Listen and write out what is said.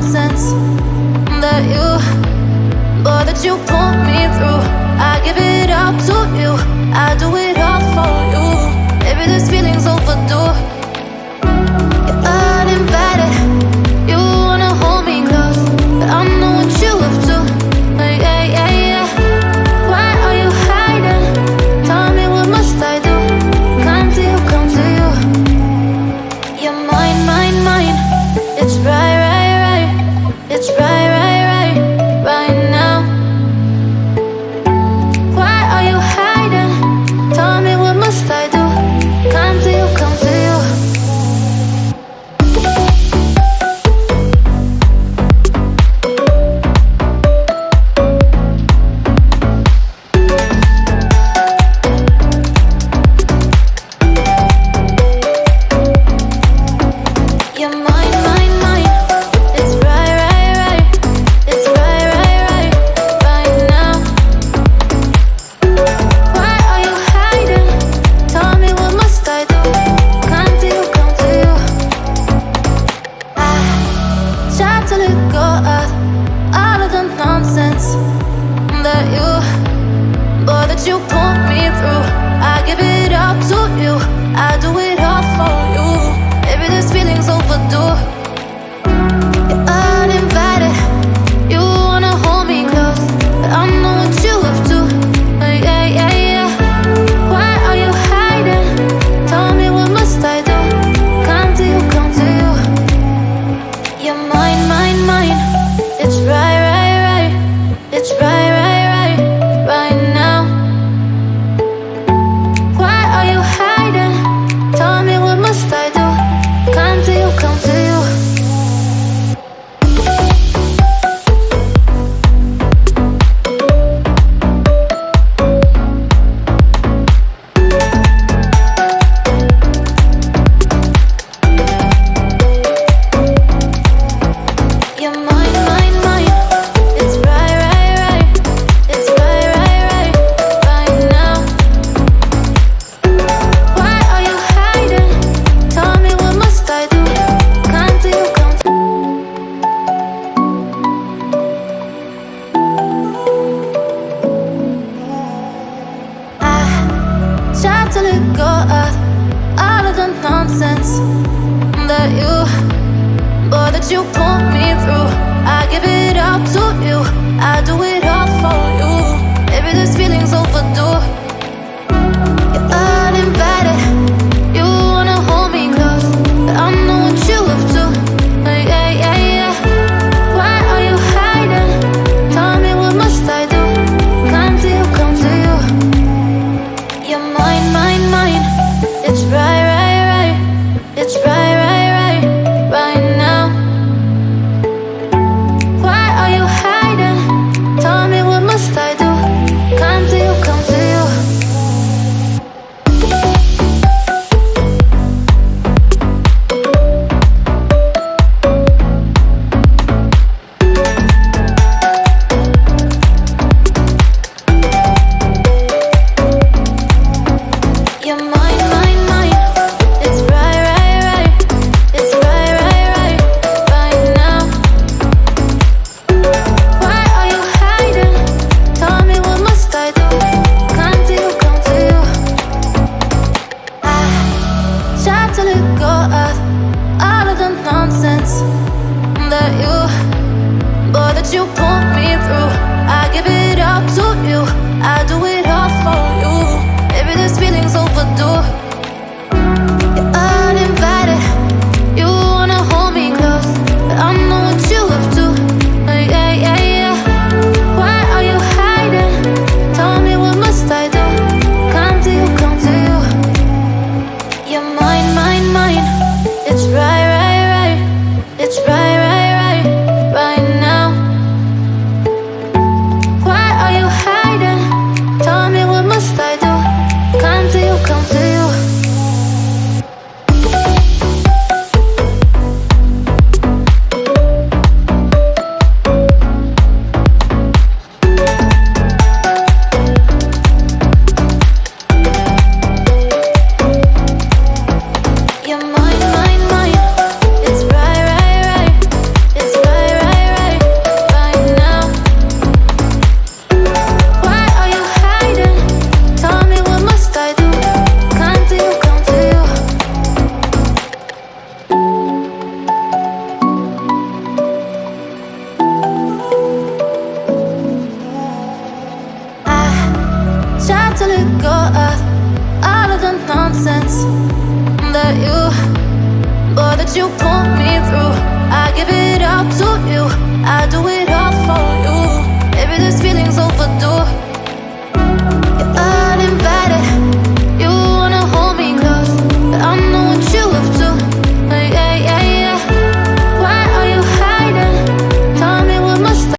nonsense that you, boy, that you put me through. I give it up to you, I do it all for you. Maybe this feeling's overdue. You're uninvited, you wanna hold me close, but I know what you have to. Yeah, yeah, yeah. Why are you hiding? Tell me, what must I do? Come to you, come to you. You're mine, mine, mine. It's right, right, right. It's right, right, right, right now. Why are you hiding? Tell me, what must I do? Come to you, come to you. You're mine, mine, mine. It's right, right, right. It's right, right, right, right now. Why are you hiding? Tell me, what must I do? Come to you, come to you. I try to let go of all of the nonsense that you, boy, that you put me through. I give it up to you, I do it all for you. Maybe this feeling's overdue. You're uninvited, you wanna hold me close, but I know what you have to. Yeah, yeah, yeah. Why are you hiding? Tell me, what must I do? Come to you, come to you. You're mine, mine, mine. It's right, right, right. It's right, right, right, right now. Why are you hiding? Tell me, what must I do? Come to you, come to you. You're mine, mine, mine. It's right, right, right. It's right, right, right, right now. Why are you hiding? Tell me, what must I do? Come to you, come to you. I try to let go of all of the nonsense that you, boy, that you put me through. I give it up to you, I do it all for you. Maybe this feeling's overdue. You're uninvited, you wanna hold me close, but I know what you have to. Yeah, yeah, yeah. Why are you hiding? Tell me, what must I do? Come to you, come to you. You're mine, mine, mine. It's right, right, right. It's right, right, right, right now. Why are you hiding? Tell me, what must I do? Come go of all of the nonsense that you, boy, that you put me through. I give it up to you. I do it